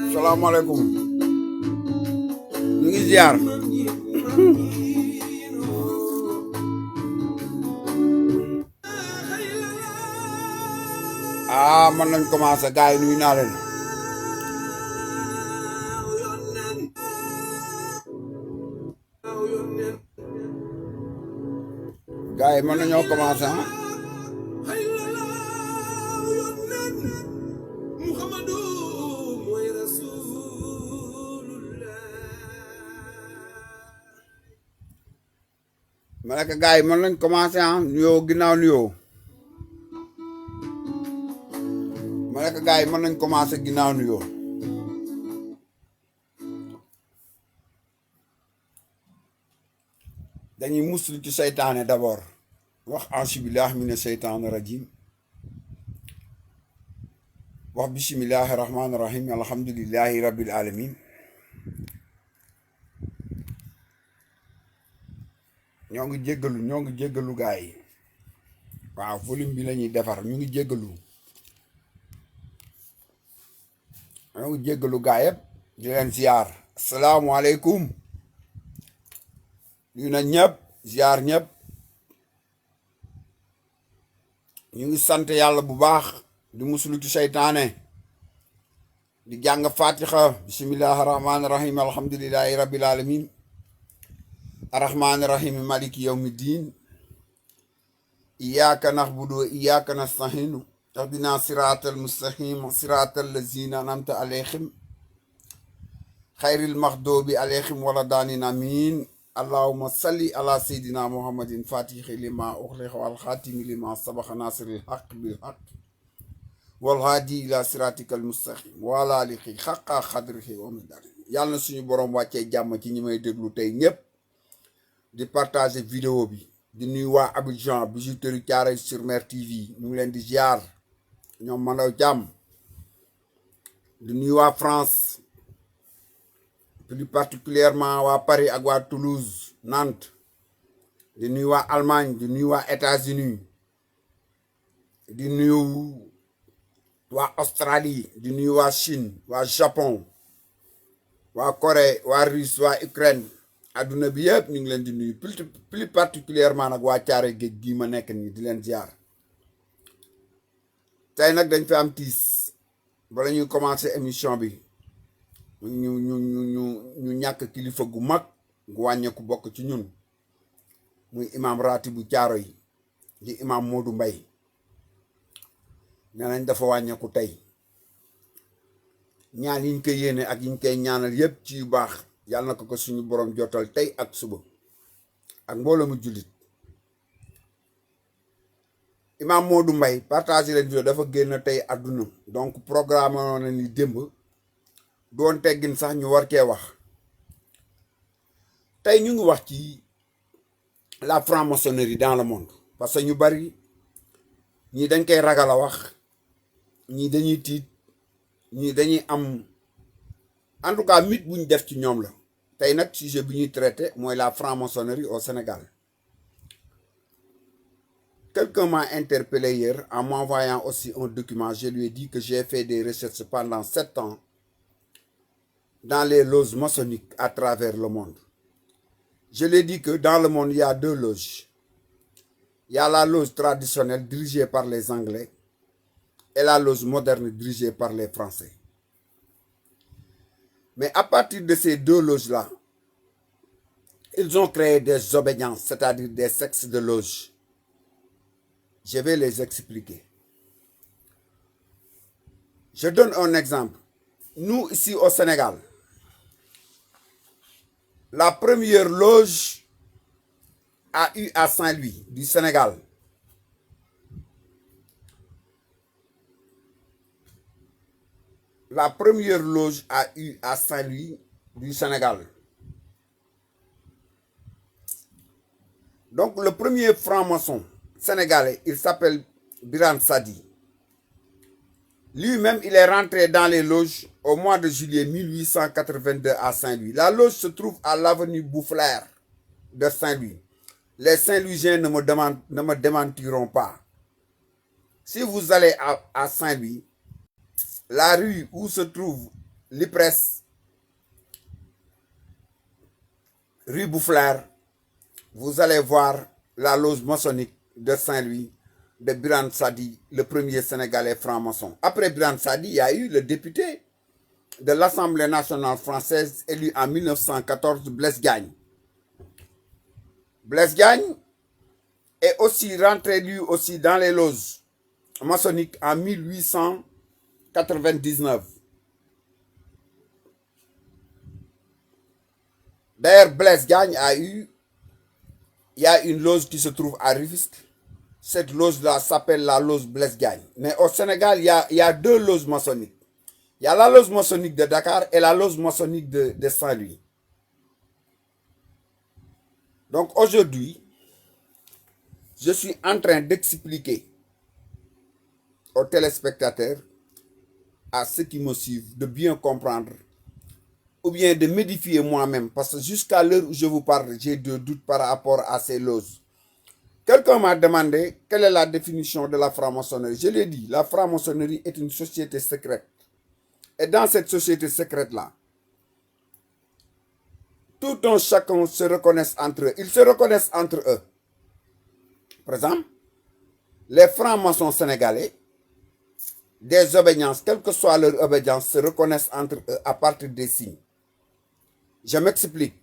Assalamualaikum. Ñu ngi ziar. Man nañ commencé gaay nuyu naa leen. Gaay mën nañoo commencé ma nekk gaay mën nañ commencé nuyoo ginnaaw nuyoo ma nekk gaay mën nañ commencé ginnaaw nuyoo dañuy muslu ci seytaane d'abord wax ansibillah mina seytaani rajim wax bismillahi rahmaani rahim alhamdulillahi rabbil alamin ñoo ngi jéggalu gaay yi waaw volume bi lañuy defar ñu ngi jéggalu gaay yëpp di leen ziar asalaamaaleykum ñu na ñëpp ziar ñëpp ñu ngi sant yàlla bu baax di musulu ci seytaane di jàng fatiha bismillahi rahmaani rahim alhamdulillahi rabbil alamin arrahmaani rahim maliki yawmi diin iyyaka na'budu wa iyyaka nasta'in ihdina siratal mustaqim siratal lazina an'amta alayhim khayril maghdubi alayhim wala daalin amin allahumma salli ala sayyidina muhammadin fatihi lima ughliqa wal khatimi lima sabaqa nasiril haqq bil haqq wal hadi ila siratikal mustaqim wa ala alihi haqqa qadrihi wa miqdarihi yàlla na suñu borom wàccee jàmm ci ñi may déglu tey ñëpp di partager vidéo bi di nuyu waa Abidjan Bijouterie Thiaroye sur Mer TV ñu ngi leen di ziar ñoom Malaw Jàmm di nuyu waa France plus particulièrement waa Paris ak waa Toulouse Nantes di nuyu waa Allemagne di nuyu waa États-Unis di nuyu waa Australie di nuyu waa Chine waa Japon waa Corée waa Russie waa Ukraine adduna bi yëpp ñu ngi leen di nuyu plus particulièrement nag waa Caare géej gii ma nekk nii di leen ziar tey nag dañ fi am tiis bala ñuy commencer émission bi ñu ñàkk kilifa gu mag gu wàññeeku bokk ci ñun muy imam raati bu caaro yi di imam Modou Mbaye nee nañ dafa wàññeeku tey ñaan yiñ koy yéene ak yiñ koy ñaanal yépp ci yu baax yàlla na ko suñu borom jotal tey ak suba ak mbooloo mu jullit imam Modou Mbaye partage leen vidéo dafa génn tey àdduna donc programme na ni démb doon teggin sax ñu war cee wax tey ñu ngi wax ci la franc-maçonnerie dans le monde parce que ñu bari ñii dañ koy ragal a wax ñii dañuy tiit ñii dañuy am en tout cas mythe bu ñu def ci ñoom la tey nag sujet bi ñuy traité mooy la franc-maçonnerie au Sénégal. Quelqu'un m'a interpellé hier en m'envoyant aussi un document. Je lui ai dit que j'ai fait des recherches pendant 7 ans dans les loges maçonniques à travers le monde. Je lui ai dit que dans le monde, il y a 2 loges. Il y a la loge traditionnelle dirigée par les Anglais et la loge moderne dirigée par les Français. Mais à partir de ces 2 loges-là, ils ont créé des obédiences, c'est-à-dire des sexes de loges. Je vais les expliquer. Je donne un exemple. Nous, ici au Sénégal, la première loge a eu à Saint-Louis, du Sénégal. La première loge a eu à Saint-Louis, du Sénégal. Donc, le premier franc-maçon sénégalais, il s'appelle Biran Sadi. Lui-même, il est rentré dans les loges au mois de juillet 1882 à Saint-Louis. La loge se trouve à l'avenue Boufflers de Saint-Louis. Les Saint-Louisiens ne me démentiront pas. Si vous allez à Saint-Louis, la rue où se trouve l'Yprès, rue Boufflers, vous allez voir la loge maçonnique de Saint-Louis, de Biran Sadi, le premier Sénégalais franc-maçon. Après Biran Sadi, il y a eu le député de l'Assemblée nationale française élu en 1914, Blaise Diagne. Blaise Diagne est aussi rentré lui aussi dans les loges maçonniques en 1899. D'ailleurs, Blaise Diagne il y a une loge qui se trouve à Rufisque. Cette loge-là s'appelle la loge Blaise Diagne. Mais au Sénégal, il y a 2 loges maçonniques. Il y a la loge maçonnique de Dakar et la loge maçonnique de Saint-Louis. Donc aujourd'hui, je suis en train d'expliquer aux téléspectateurs, à ceux qui me suivent, de bien comprendre ou bien de m'édifier moi-même. Parce que jusqu'à l'heure où je vous parle, j'ai des doutes par rapport à ces loges. Quelqu'un m'a demandé quelle est la définition de la franc-maçonnerie. Je lui ai dit, la franc-maçonnerie est une société secrète. Et dans cette société secrète-là, tout un chacun se reconnaissent entre eux. Ils se reconnaissent entre eux. Par exemple, les francs-maçons sénégalais, des obédiences, quelle que soit leur obédience, se reconnaissent entre eux à partir des signes. Je m'explique.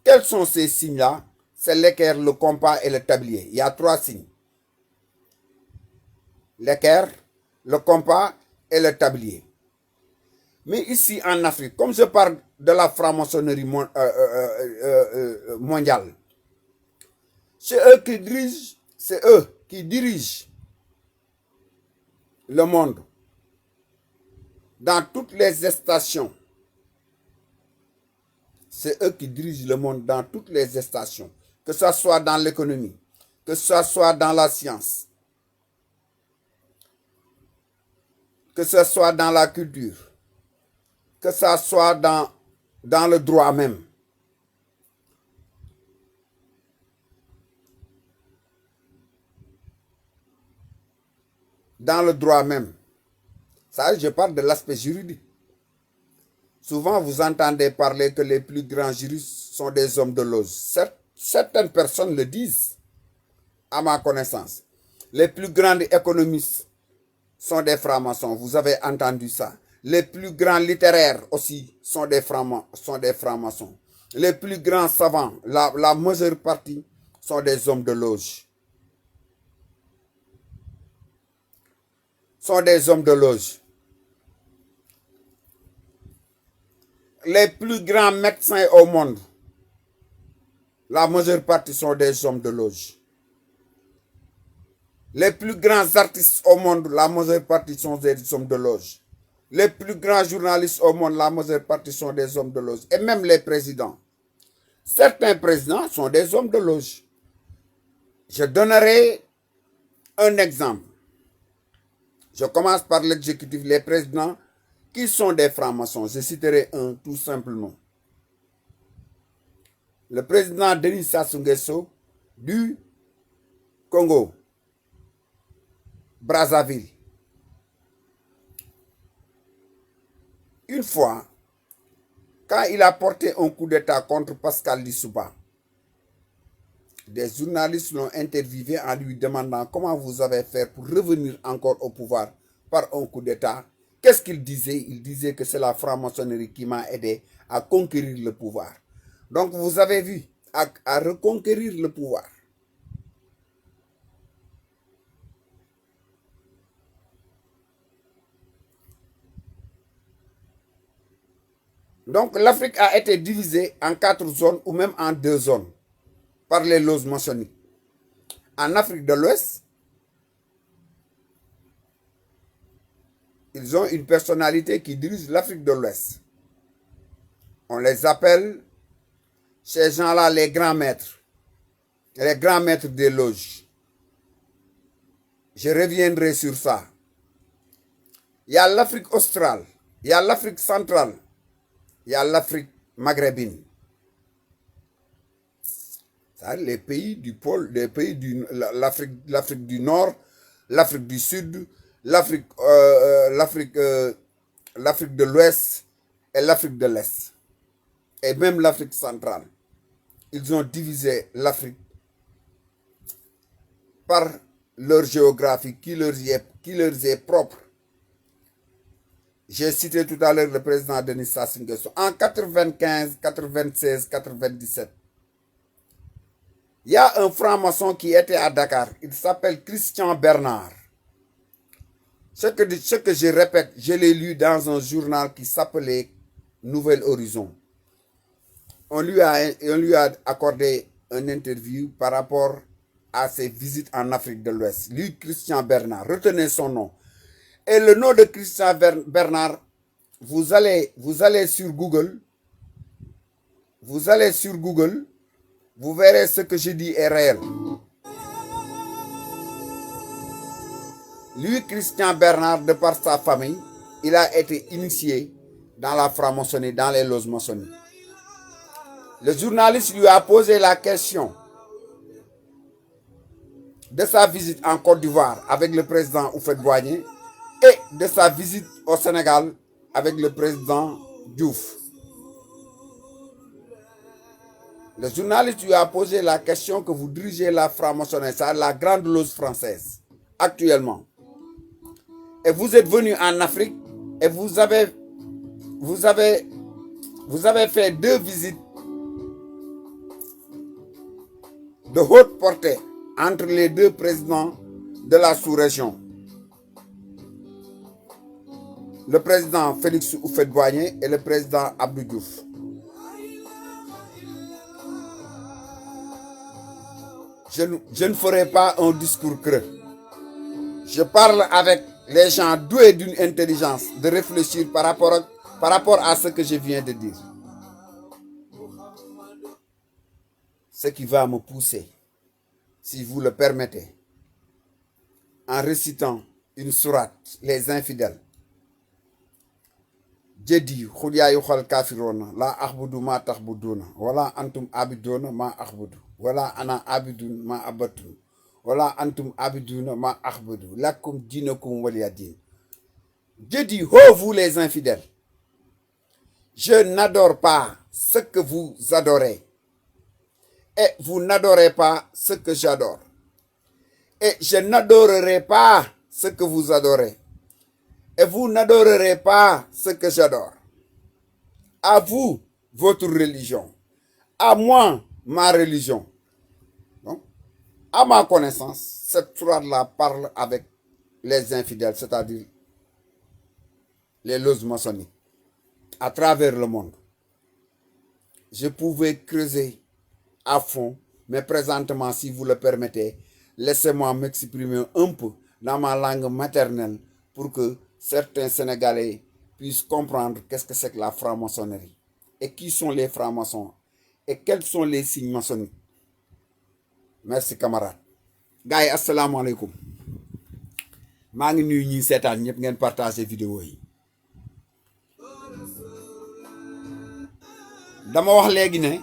Quels sont ces signes-là? C'est l'équerre, le compas et le tablier. Il y a 3 signes. L'équerre, le compas et le tablier. Mais ici en Afrique, comme je parle de la franc-maçonnerie mondiale, c'est eux qui dirigent le monde dans toutes les stations. C'est eux qui dirigent le monde dans toutes les stations, que ce soit dans l'économie, que ce soit dans la science. que ce soit dans la culture, que ce soit dans le droit même. Dans le droit même. Ça, je parle de l'aspect juridique. Souvent, vous entendez parler que les plus grands juristes sont des hommes de loge. Certaines personnes le disent, à ma connaissance. Les plus grands économistes sont des francs-maçons. Vous avez entendu ça. Les plus grands littéraires aussi sont des francs-maçons. Les plus grands savants, la majeure partie, sont des hommes de loge. Sont des hommes de loge. Les plus grands médecins au monde, la majeure partie sont des hommes de loge. Les plus grands artistes au monde, la majeure partie sont des hommes de loge. Les plus grands journalistes au monde, la majeure partie sont des hommes de loge. Et même les présidents. Certains présidents sont des hommes de loge. Je donnerai un exemple. Je commence par l'exécutif, les présidents qui sont des francs-maçons. Je citerai un tout simplement. Le président Denis Sassou Nguesso du Congo, Brazzaville. Une fois, quand il a porté un coup d'État contre Pascal Lissouba, des journalistes l'ont interviewé en lui demandant comment vous avez fait pour revenir encore au pouvoir par un coup d'État. Qu'est-ce qu'il disait? Il disait que c'est la franc-maçonnerie qui m'a aidé à conquérir le pouvoir. Donc vous avez vu, à reconquérir le pouvoir. Donc l'Afrique a été divisée en 4 zones ou même en 2 zones par les loges maçonniques. En Afrique de l'Ouest, ils ont une personnalité qui dirige l'Afrique de l'Ouest. On les appelle, ces gens-là, les grands maîtres des loges. Je reviendrai sur ça. Il y a l'Afrique australe, il y a l'Afrique centrale, il y a l'Afrique maghrébine. Les pays du pôle, les pays de l'Afrique du Nord, l'Afrique du Sud, l'Afrique de l'Ouest et l'Afrique de l'Est. Et même l'Afrique centrale. Ils ont divisé l'Afrique par leur géographie qui leur est propre. J'ai cité tout à l'heure le président Denis Sassou Nguesso. En 95, 96, 97, il y a un franc-maçon qui était à Dakar. Il s'appelle Christian Bernard. Ce que je répète, je l'ai lu dans un journal qui s'appelait Nouvel Horizon. On lui a accordé une interview par rapport à ses visites en Afrique de l'Ouest. Lui, Christian Bernard, retenez son nom. Et le nom de Christian Bernard, vous allez sur Google, vous verrez ce que je dis est réel. Lui, Christian Bernard, de par sa famille, il a été initié dans la franc-maçonnerie, dans les loges maçonniques. Le journaliste lui a posé la question de sa visite en Côte d'Ivoire avec le président Houphouët-Boigny et de sa visite au Sénégal avec le président Diouf. Le journaliste lui a posé la question que vous dirigez la franc-maçonnerie, la grande loge française, actuellement. Et vous êtes venu en Afrique et vous avez fait 2 visites de haute portée entre les 2 présidents de la sous-région. Le président Félix Houphouët-Boigny et le président Abdou Diouf. Je ne ferai pas un discours creux. Je parle avec les gens doués d'une intelligence de réfléchir par rapport à ce que je viens de dire. Ce qui va me pousser, si vous le permettez, en récitant une sourate, les infidèles, jëddi xul yaa ayyuhal kaafiruuna laa axbudu maa taxbuduuna wala antum abiduuna maa axbudu wala ana abidun maa abattum wala antum abiduuna maa axbudu lakum diinakum waliya diin. Dieu dit, ô vous les infidèles, je n'adore pas ce que vous adorez, et vous n'adorez pas ce que j'adore, et je n'adorerai pas ce que vous adorez, et vous n'adorerez pas ce que j'adore. À vous, votre religion, à moi, ma religion. Donc, à ma connaissance, cette sourate-là parle avec les infidèles, c'est-à-dire les loges maçonniques, à travers le monde. Je pouvais creuser à fond, mais présentement, si vous le permettez, laissez-moi m'exprimer un peu dans ma langue maternelle pour que certains Sénégalais puissent comprendre qu'est-ce que c'est que la franc-maçonnerie et qui sont les francs-maçons et quels sont les signes maçonniques. Merci camarade. Gars yi asalaamaaleykum maa ngi nuyu ñi seetaan ñëpp ngeen partager vidéo yi. dama wax léegi ne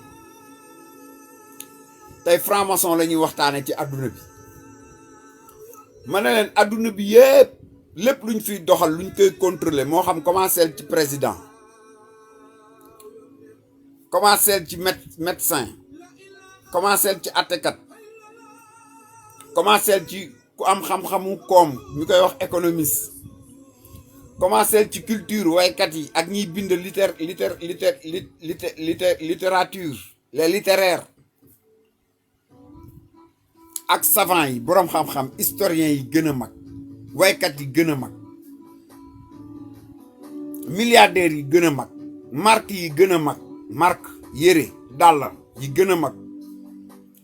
tey franc-maçon la ñuy waxtaane ci adduna bi ma ne leen adduna bi yëpp lépp luñ fiy doxal luñ koy contrôler moo xam commencé ci président commencé ci médecin commencé ci attekat commencé ci ku am xam-xamu koom ñu koy wax économiste commencé ci culture waykat yi ak ñiy bind littérature les littéraires ak savant yi boroom xam-xam historiens yi gën a mag waykat yi gën a mag milliardaires yi gën a mag marque yi gën a mag marque yére dàll yi gën a mag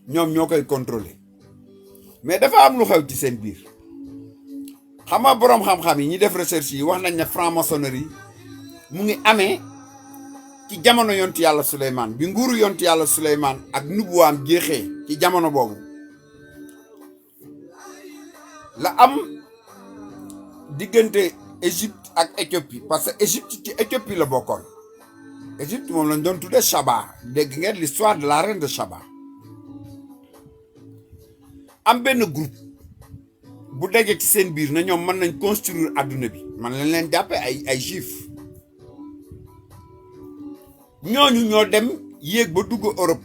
ñoom ñoo koy contrôler mais dafa am lu xew ci seen biir xam nga boroom xam-xam yi ñi def recherche yi wax nañ ne franc-maçonnerie mu ngi amee ci jamono yontu yàlla Suleymaan bi nguuru yontu yàlla Suleymaan ak nubuwaam jeexee ci jamono boobu la am diggante Égypte ak Éthiopie parce que Égypte ci Éthiopie la bokkoon Égypte moom lañ doon tuddee Chaba dégg ngeen l'histoire de la reine de Chaba am benn groupe bu daje ci seen biir na ñoom mën nañ construire adduna bi man lañ leen jàppee ay juif ñooñu ñoo dem yéeg ba dugg Europe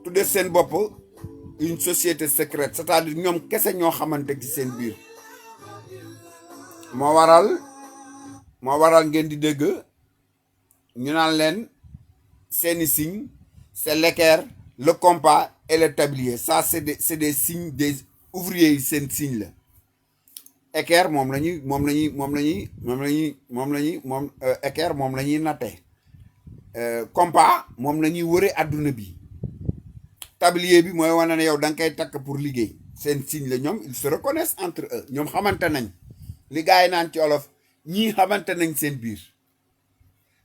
tudde seen bopp une société secrète c'est-à-dire ñoom kese ñoo xamante ci seen biir moo waral ngeen di dégg ñu naan leen seeni signe c'est l'équerre le compas et le tablier ça c'est des signes des ouvriers yi seen signe la équerre équerre moom la ñuy natte compas moom la ñuy wëre adduna bi tablier bi mooy wane ne yow da nga koy takk pour liggéey seen signe la ñoom ils se reconnaissent entre eux ñoom xamante nañ li gars yi naan ci olof ñii xamante nañ seen biir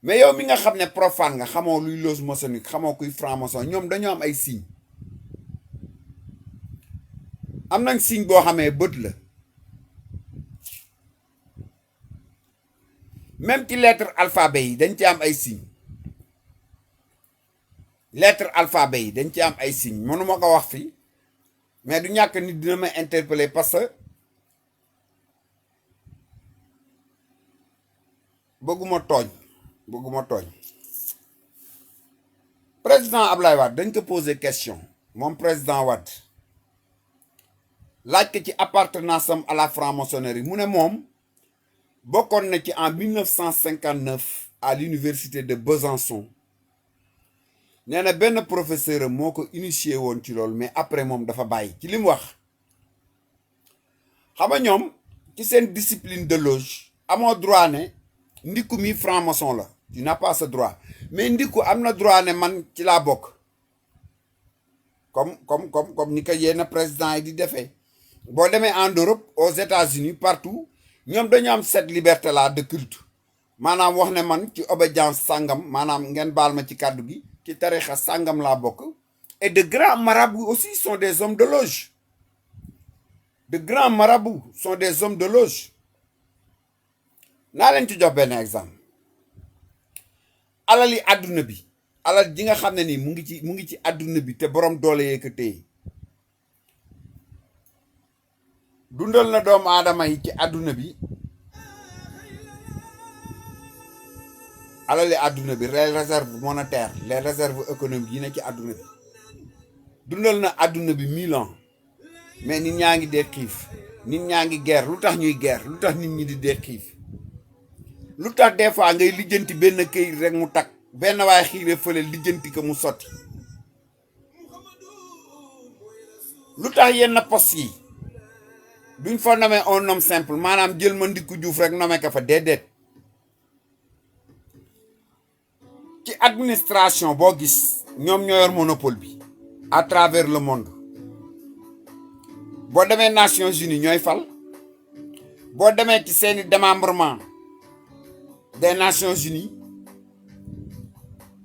mais yow mi nga xam ne profane nga xamoo luy loge maçonnique xamoo kuy franc-maçon ñoom dañoo am ay signe am nañ signe boo xamee bët la même ci lettre alphabet yi dañ ci am ay signe lettre alphabet yi dañ ci am ay signe mënuma ko wax fii mais du ñàkk nit dina may interpeller parce que bëgguma tooñ président Ablaye Wade dañ ko poser question moom président Wade laaj ko ci appartenance am à la franc-maçonnerie mu ne moom bokkoon na ci en 1959 à l'université de Besançon nee na benn professeur am moo ko initié woon ci loolu mais après moom dafa bàyyi ci li mu wax xam nga ñoom ci seen discipline de loge amoo droit ne ndikku mi franc-maçon la tu n'as pas ce droit mais ndikku am na droit ne man ci laa bokk comme ni ko yenn président yi di defee boo demee en Europe aux États-Unis partout ñoom dañu am cette liberté là de culte maanaam wax ne man ci obédience sàngam maanaam ngeen baal ma ci kàddu gi ci tarixa sàngam laa bokk et de grands marabouts aussi sont des hommes de loge de grands marabouts sont des hommes de loge naa leen ci jox benn exemple alali àdduna bi alal ji nga xam ne nii mu ngi ci àdduna bi te borom doole yee ko téye dundal na doomu aadama yi ci àdduna bi alali àdduna bi les réserves monétaires les réserves économiques yi ne ci àdduna bi dundal na àdduna bi 1000 ans mais nit ñaa ngi dee xiif nit ñaa ngi guerre lu tax ñuy guerre lu tax nit ñi di dee xiif lu tax des fois ngay lijjanti benn këyit rek mu takk benn waaye xiire fële lijjanti ko mu sotti lu tax yenn poste yi duñ fa nommer un homme simple maanaam jël ma ndikku juuf rek nommer ko fa déedéet ci administration boo gis ñoom ñoo yor monopole bi à travers le monde boo demee Nations Unies ñooy fal boo demee ci seeni démembrement des Nations Unies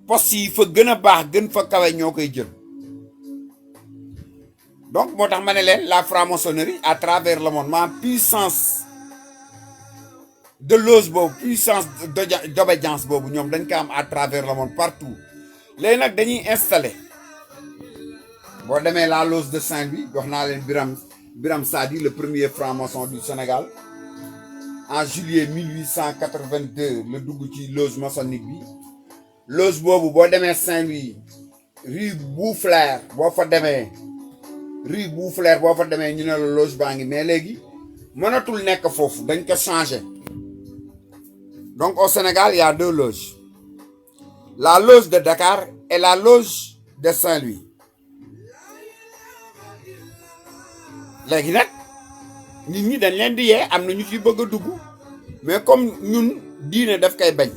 poste yi fa gën a baax gën fa kawe ñoo koy jël donc moo tax ma ne leen la franc-maçonnerie à travers le monde ma puissance de loge boobu puissance d'obédience boobu ñoom dañ ko am à travers le monde partout léegi nag dañuy installer boo demee la loge de Saint-Louis wax naa leen Biram Sadi le premier franc-maçon du Sénégal en juillet 1882 la dugg ci loge maçonnique bi loge boobu boo demee Saint-Louis rue Boufflers boo fa demee ñu ne la loge baa ngi mais léegi mënatul nekk foofu dañ ko changé donc au Sénégal il y a 2 loges la loge de Dakar et la loge de Saint-Louis léegi nag nit ñi dañ leen di yee am na ñu ci bëgg a dugg mais comme ñun diine daf koy bañ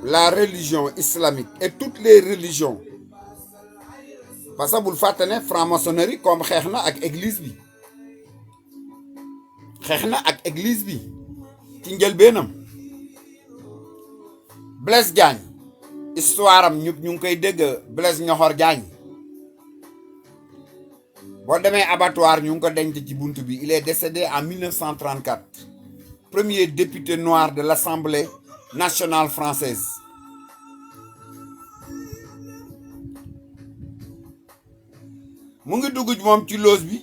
la religion islamique et toutes les religions parce que bul fàtte ne franc-maçonnerie comme xeex na ak église bi ci njëlbeenam Blaise Diagne histoire am ñu ngi koy dégg Blaise Ñoxor Diagne boo demee abattoir ñu ngi ko denc ci buntu bi il est décédé en 1934 premier député noir de l'Assemblée nationale française mu ngi dugg moom ci loge bi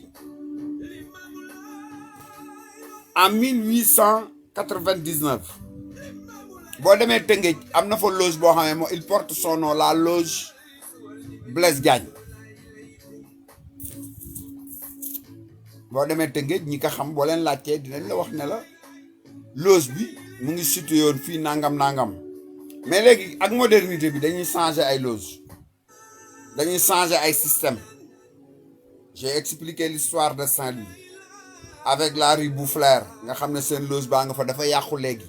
en 1899 boo demee Tëngéej am na fa loge boo xam ne moom il porte son nom la loge Blaise Diagne boo demee Tëngéej ñi ko xam boo leen laajtee dinañ la wax ne la loge bi mu ngi situé woon fii nangam mais léegi ak modernité bi dañuy changer ay loge dañuy changer ay système j'ai expliqué l'histoire de Saint-Louis avec la rue Boufflers nga xam ne seen loge baa nga fa dafa yàqu léegi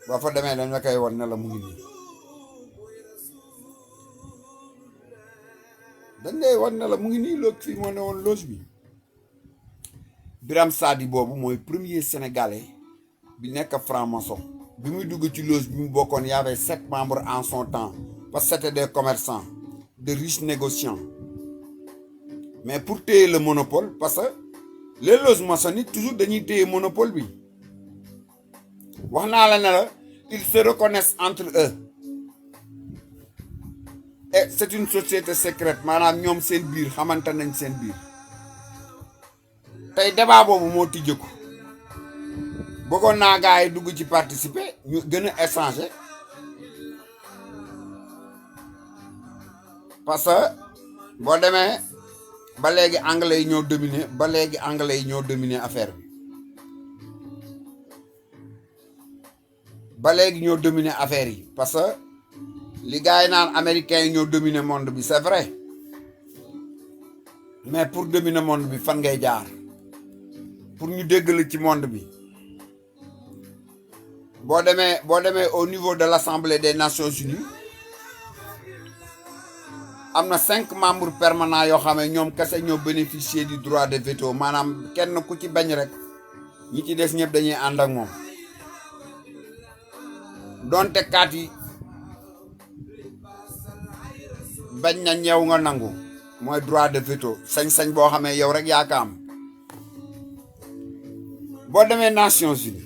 boo fa demee dañ la koy won ne la mu ngi nii dañ lay won ne la mu ngi nii loog fii moo ne woon loge bi Biram Sadi boobu mooy premier sénégalais bi nekk franc-maçon bi muy dugg ci loge bi mu bokkoon y avait 7 membres en son temps parce que c'était des commerçants de riches négociants mais pour téye le monopole parce que les loges maçonniques toujours dañuy téye monopole bi wax naa la ne la ils se reconnaissent entre eux et c'est une société secrète maanaam ñoom seen biir xamante nañ seen biir tey débat boobu moo tijjeeku bëggoon naa gars yi dugg ci participer ñu gën a échanger parce que boo demee ba léegi anglais yi ñoo dominer affaire bi ba léegi ñoo dominer affaire yi parce que li gars yi naan américains yi ñoo dominer monde bi c'est vrai mais pour dominer monde bi fan ngay jaar pour ñu déggal ci monde bi boo demee au niveau de l'Assemblée des Nations Unies am na 5 membres permanents yoo xam ne ñoom kese ñoo bénéficier du droit de veto maanaam kenn ku ci bañ rek ñi ci des ñëpp dañuy ànd ak moom bañ na ñew nga nangu moy droit de veto sañ-sañ bo xamé yow rek yaa ka am boo demee Nations Unies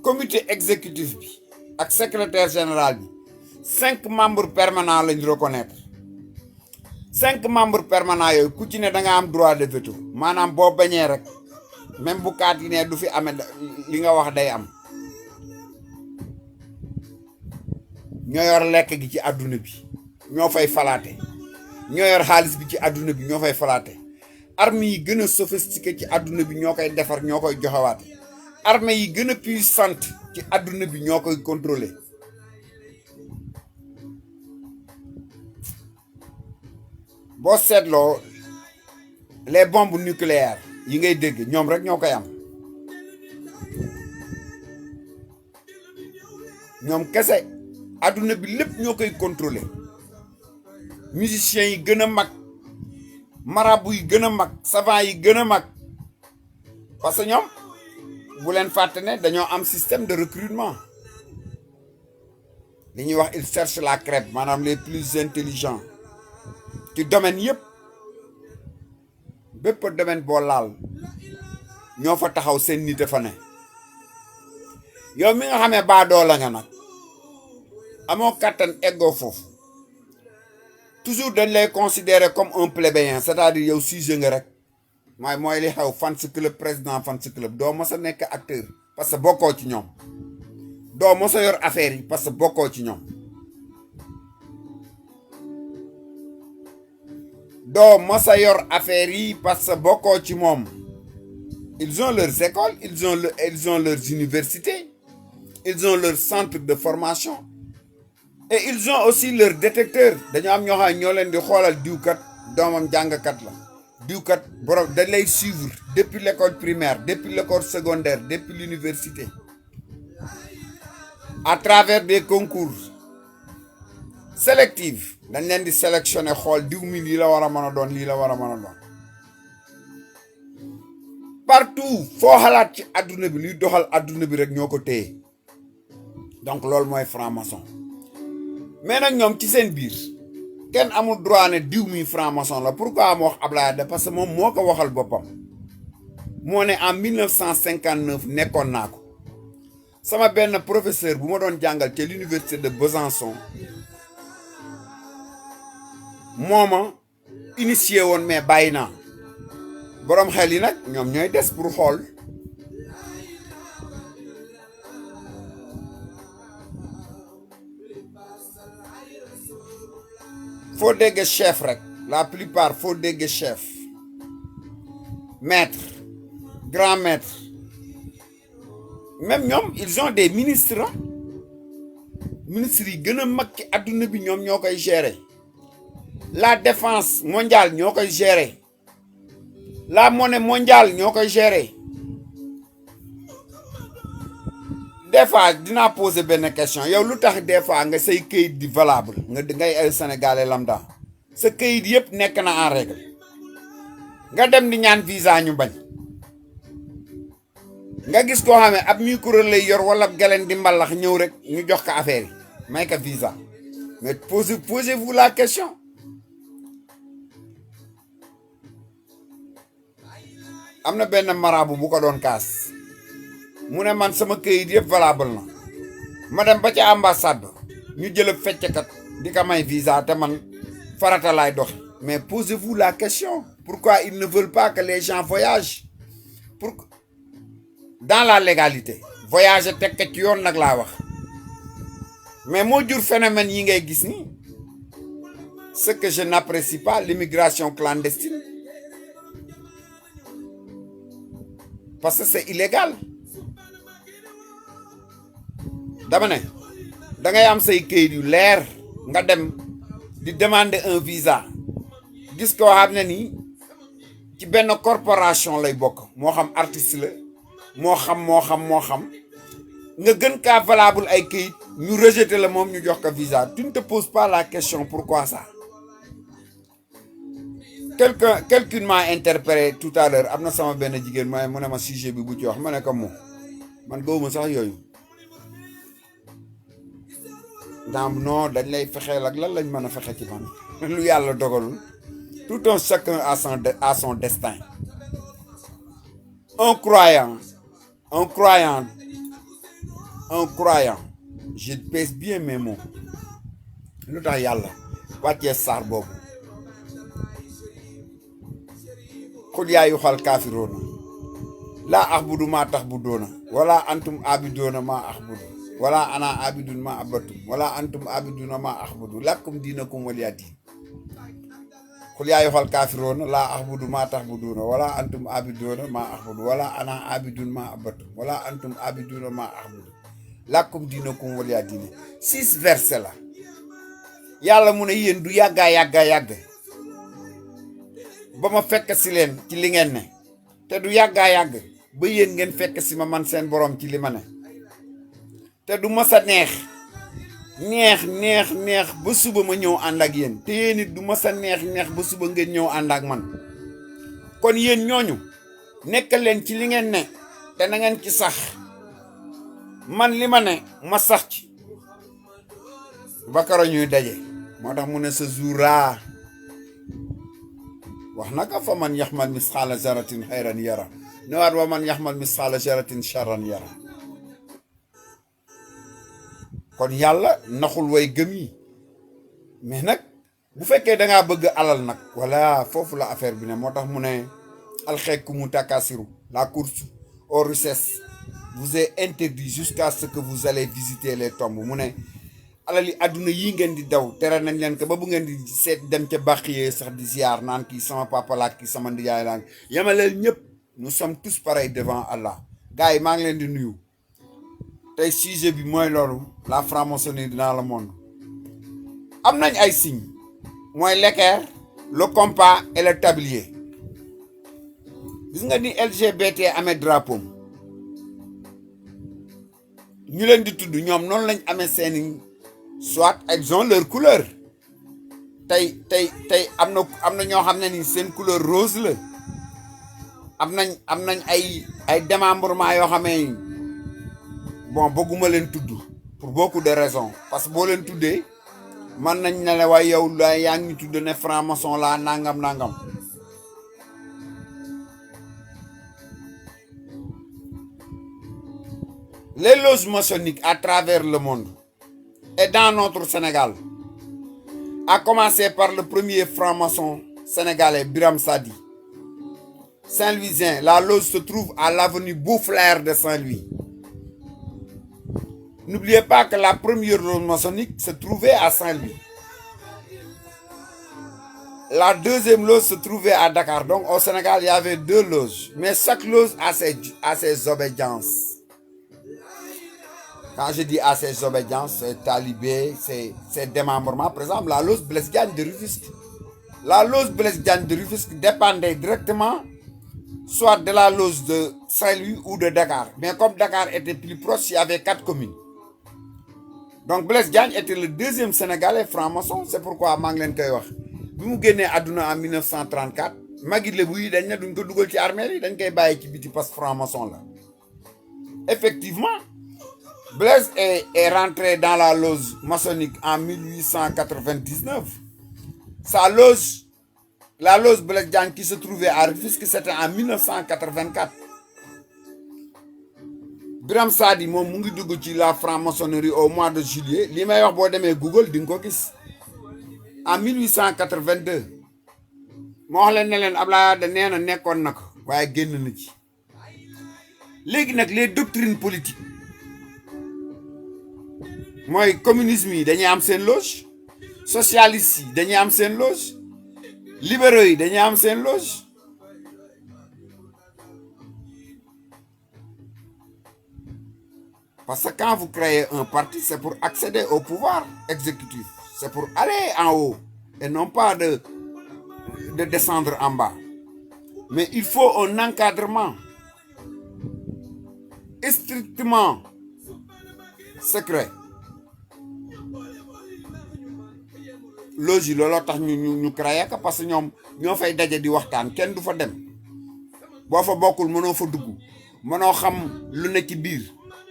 comité exécutif bi ak secrétaire général bi 5 membres permanents lañ reconnaître 5 membres permanents yooyu ku ci ne da nga am droit de veto maanaam boo bañee rek même bu kaat yi ne du fi amee li nga wax day am ñoo yor lekk gi ci àdduna bi ñoo fay falaate ñoo yor xaalis bi ci àdduna bi ñoo fay falaate armes yi gën a sophistiqué ci àdduna bi ñoo koy defar ñoo koy joxewaate armée yi gën a puissante ci àdduna bi ñoo koy contrôler boo seetloo les bombes nucléaires yi ngay dégg ñoom rek ñoo koy am ñoom kese àdduna bi lépp ñoo koy contrôler musiciens yi gën a mag marabu yi gën a mag savant yi gën a mag parce que ñoom bu leen fàtte ne dañoo am système de recrutement li ñuy wax ils cherchent la crêpe maanaam les plus intelligents ci domaine yëpp bépp domaine boo laal ñoo fa taxaw seen nit fa ne yow mi nga xamee baadoo la nga nag amoo kattan eggoo foofu toujours dañ lay considérer comme un plébéien c'est-à-dire yow sujet nga rek mooy li xew fans club président fans club doo mos a nekk acteur parce que bokkoo ci ñoom doo mos a yor affaire yi parce que bokkoo ci ñoom doo mos a yor affaire yi parce que bokkoo ci moom ils ont leurs écoles ils ont leurs universités ils ont leurs centres de formation et ils ont aussi leurs détecteurs dañoo am ñoo xam ñoo leen di xoolal diwkat doomam jàngkat la diwkat borom dañ lay suivre depuis l'école primaire depuis l'école secondaire depuis l'université à travers des concours sélectifs dañ leen di sélectionner xool diw mi lii la war a mën a doon lii la war a mën a doon partout foo xalaat ci adduna bi luy doxal adduna bi rek ñoo ko téye donc loolu mooy franc-maçon mais nag ñoom ci seen biir kenn amul droit ne diw mi franc-maçon la pourquoi mu wax Ablaye Wade parce que moom moo ko waxal boppam moo ne en 1959 nekkoon naa ko sama benn professeur bu ma doon jàngal ca l'université de Besançon moo ma initié woon mais bàyyi naa boroom xel yi nag ñoom ñooy des pour xool foo dégg chef rek la plupart foo dégg chef maître grand maître même ñoom ils ont des ministres ministres yi gën a mag ci adduna bi ñoom ñoo koy gérer la défense mondiale ñoo koy gérer la monnaie mondiale ñoo koy gérer des fois dinaa poser benn question yow lu tax des fois nga say këyit di valable nga ngay ay sénégalais lambda sa këyit yëpp nekk na en règle nga dem di ñaan visa ñu bañ nga gis koo xam ne ab micro lay yor wala galen di mbalax ñëw rek ñu jox ko affaire yi may ko visa mais posez-vous la question am na benn marabu bu ko doon kaas mu ne man sama këyit yëpp valable na ma dem ba ca ambassade ñu jël fecckat di ko may visa te man farata laay dox mais posez-vous la question pourquoi ils ne veulent pas que les gens voyagent pour dans la légalité voyager teg ci yoon nag laa wax mais moo jur phénomène yi ngay gis ni ce que je n'apprécie pas l'immigration clandestine parce que c'est illégal dama ne da ngay am say këyit yu leer nga dem di demander un visa gis koo xam ne nii ci benn corporation lay bokk moo xam artiste la moo xam nga gën kaa valable ay këyit ñu rejeter la moom ñu jox ko visa tu ne te poses pas la question pourquoi ça quelqu'un m'a interpellé tout à l'heure am na sama benn jigéen mu ne ma sujet bi bu ci wax ma ne ko moom man gëwuma sax yooyu non dañ lay fexeel ak lan lañ mën a fexe ci man lu yàlla dogalul tout un chacun a son destin. Un croyant, un croyant, un croyant, je pèse bien mes mots. Lu tax yàlla wàccee saar boobu xul yaa ayyuhal kaafiruuna laa a'budu maa ta'buduuna wala antum aabiduuna maa a'budu wala ana aabidun maa abadtum wala antum aabiduuna maa a'budu lakum diinakum waliya diin xul yaa ayyuhal kaafiruuna laa a'budu maa ta'buduuna wala antum aabiduuna maa a'budu wala ana aabidun maa abadtum wala antum aabiduuna maa a'budu lakum diinakum waliya diin 6 versets la yàlla mu ne yéen du yàgg ba ma fekk si leen ci li ngeen ne te du yàgg ba yéen ngeen fekk si ma man seen borom ci li ma ne te du mas a neex ba suba ma ñëw ànd ak yéen te yéen it du mas a neex ba suba ngeen ñëw ànd ak man kon yéen ñooñu nekk leen ci li ngeen ne te na ngeen ci sax man li ma ne ma sax ci ba karo ñuy daje moo tax mu ne sa joura wax naka fa man yaxmal misxaala zaratin xayran yara newaat wa man yaxmal misxaala zaratin charran yara kon yàlla naxul way gëm yi mais nag bu fekkee dangaa bëgg alal nag voilà foofu la affaire bi ne moo tax mu ne alxeekumu takasiru la course aux richesses vous est interdit jusqu'à ce que vous allez visiter les tombes mu ne alali àdduna yii ngeen di daw tere nañ leen ko ba bu ngeen di seet dem ca bàqiyee sax di ziar naan kii sama papa la kii sama ndiyaay la yemaleel ñëpp nous sommes tous pareils devant Allah gars yi maa ngi leen di nuyu tey sujet bi mooy loolu la franc-maçonnerie dans le monde am nañ ay signes mooy l'équerre le compas et le tablier gis nga ni LGBT amee drapeau ñu leen di tudd ñoom noonu lañ amee seeni soit ils ont leur couleur tey am na ñoo xam ne ni seen couleur rose la am nañ ay démembrement yoo xamee bon bëgguma leen tudd pour beaucoup de raisons parce que boo leen tuddee man nañ ne la waaye yow la yaa ngi tudd ne franc-maçon laa nangam les loges maçonniques à travers le monde et dans notre Sénégal, à commencer par le premier franc-maçon sénégalais, Biram Sadi. Saint-Louisien, la loge se trouve à l'avenue Boufflers de Saint-Louis. N'oubliez pas que la première loge maçonnique se trouvait à Saint-Louis. La deuxième loge se trouvait à Dakar. Donc au Sénégal, il y avait 2 loges. Mais chaque loge a ses obédiences. Quand je dis à ses obédiences, c'est talibé, c'est démembrement. Par exemple, la loge Blaise Diagne de Rufisque. La loge Blaise Diagne de Rufisque dépendait directement soit de la loge de Saint-Louis ou de Dakar. Mais comme Dakar était plus proche, il y avait 4 communes. Donc Blaise Diagne était le 2e Sénégalais franc-maçon. C'est pourquoi maa ngi leen koy wax bi mu génnee àdduna en 1934 magi Lebu yi dañ ne duñ ko dugal ci armée yi dañ koy bàyyi ci biti parce que franc-maçon la. Effectivement, Blaise est rentré dans la loge maçonnique en 1899. Sa loge, la loge Blaise Diagne qui se trouvait à Rufisque, c'était en 1984. Biram Sadi moom mu ngi dugg ci la franc-maçonnerie au mois de juillet li may wax boo demee Google di nga ko gis en 1882 moo wax leen ne leen Abdoulaye Wade nee na nekkoon na ko waaye génn na ci. léegi nag les doctrines politiques mooy communisme yi dañuy am seen loge, socialistes yi dañuy am seen loge, libéraux yi dañuy am seen loge. Parce que quand vous créez un parti, c'est pour accéder au pouvoir exécutif. C'est pour aller en haut et non pas de descendre en bas. Mais il faut un encadrement strictement secret. Loge yi looloo tax ñu créé ko parce que ñoom ñoo fay daje di waxtaan kenn du fa dem boo fa bokkul mënoo fa dugg mënoo xam lu ne ci biir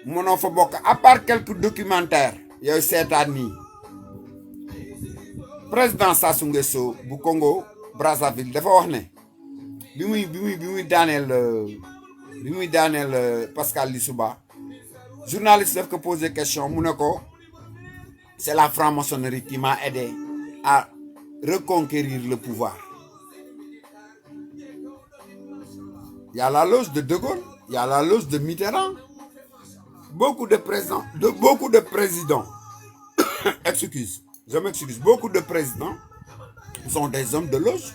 mënoo fa bokk à part quelques documentaires yooyu seetaan nii président Sassou Nguesso bu Congo Brazzaville dafa wax ne bi muy daaneel Pascal Lissouba journaliste daf ko poser question mu ne ko c'est la franc-maçonnerie qui m'a aidé à reconquérir le pouvoir. Il y a la loge de De Gaulle, il y a la loge de Mitterrand. Beaucoup de présidents, excuse, je m'excuse, beaucoup de présidents sont des hommes de loge.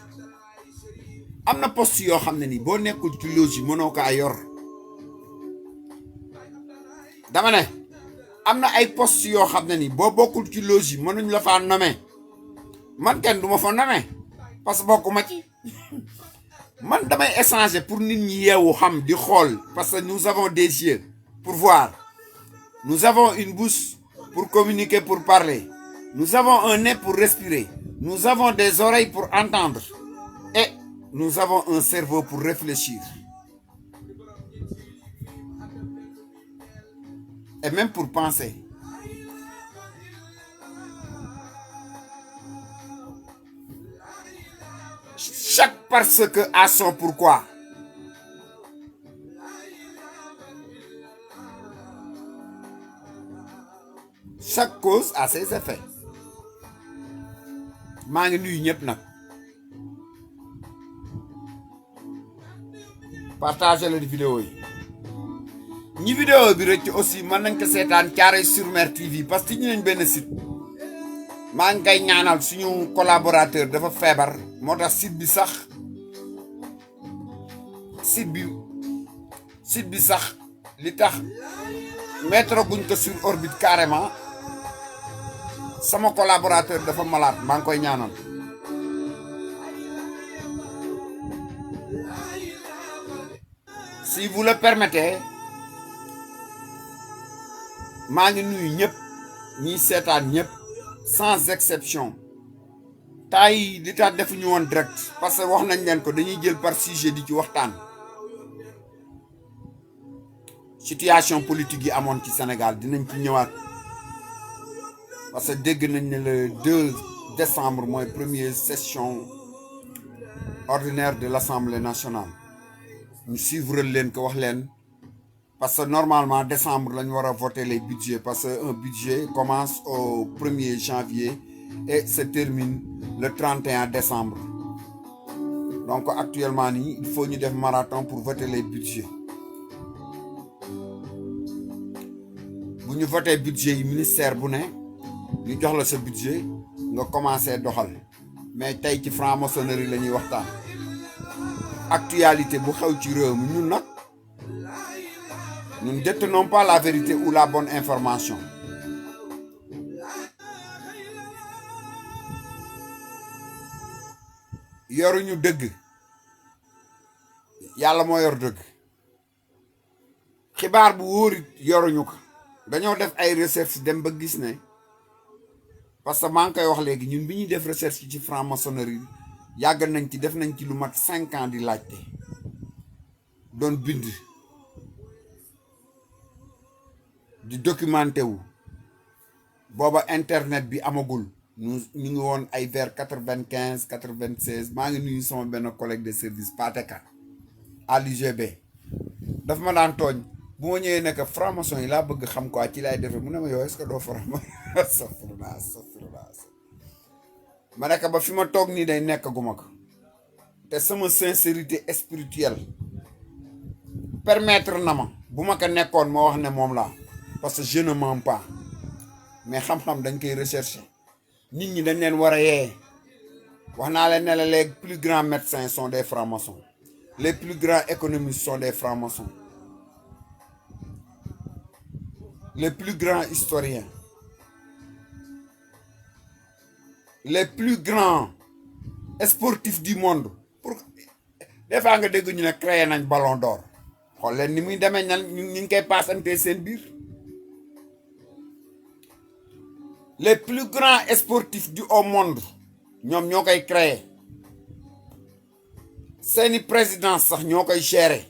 Am na poste yoo xam ne ni boo nekkul ci loge yi mënoo kaa yor. Dama ne am na ay poste yoo xam ne ni boo bokkul ci loge yi mënuñ la faa nommer. Man kenn du ma fa nommer parce que bokkuma ci. Man damay échanger pour nit ñi yeewu xam di xool parce que nous avons des yeux pour voir. Nous avons une bouche pour communiquer, pour parler. Nous avons un nez pour respirer. Nous avons des oreilles pour entendre. Et nous avons un cerveau pour réfléchir. Et même pour penser. Chaque parce que a son pourquoi. Chaque cause a ses effets. maa ngi nuyu ñëpp nag. partagez la vidéo yi. ñi vidéo bi rëcc aussi mën nañ ko seetaan Thiaroye-sur-Mer TV parce que ñu nañ benn site. maa ngi koy ñaanal suñu collaborateur dafa feebar moo tax site bi sax li tax mettre guñ ko sur orbite carrément sama collaborateur dafa malade maa ngi koy ñaanal. Si vous le permettez maa ngi nuyu ñëpp ñiy seetaan ñëpp sans exception. tay li tax defuñu woon direct parce que wax nañ leen ko dañuy jël par sujet di ci waxtaan. situation politique yi amoon ci Sénégal dinañ ci ñëwaat parce que dégg nañ ne le 2 décembre mooy première session ordinaire de l'Assemblée nationale. ñu suivre leen ko wax leen parce que normalement décembre lañ war a voter les budgets parce que un budget commence au 1er janvier et se termine le 31 décembre. Donc actuellement il faut ñu def marathon pour voter les budgets. bu ñu voter budget yi ministère bu ne ñu jox la sa budget nga commencer doxal mais tey ci franc-maçonnerie la ñuy waxtaan. Actualité bu xew ci réew mi ñun nag nous ne détenons pas la vérité ou la bonne information. yoruñu dëgg yàlla moo yor dëgg xibaar bu wóorit yoruñu ko dañoo def ay recherche dem ba gis ne parce que maa ngi koy wax léegi ñun bi ñuy def recherche ci franc-maçonnerie yàgg nañ ci def nañ ci lu mat 5 ans di laajte doon bind di documenté wu booba internet bi amagul ñu ngi woon ay vers 95 96 maa ngi nuyu sama benn collègue de service Pateka à l'UGB daf ma daan tooñ bu ma ñëwee nekk franc-maçon yi laa bëgg xam quoi ci laay defee mu ne ma yow est-ce que doo ma nekk ba fi ma toog nii day nekk gu ma ko te sama sincérité spirituelle permettre na ma bu ma ko nekkoon moo wax ne moom laa parce que je ne mens pas mais xam-xam dañ koy rechercher nit ñi dañ leen war a yee wax naa leen ne la les plus grands médecins sont des francs-maçons les plus grands économistes sont des francs-maçons les plus grands historiens les plus grands sportifs du monde pour des fois nga dégg ñu ne créé nañ ballon d'or xool leen ni muy demee ñu ngi koy paasante seen biir les plus grands sportifs du au monde ñoom ñoo koy créé seeni présidence sax ñoo koy gérer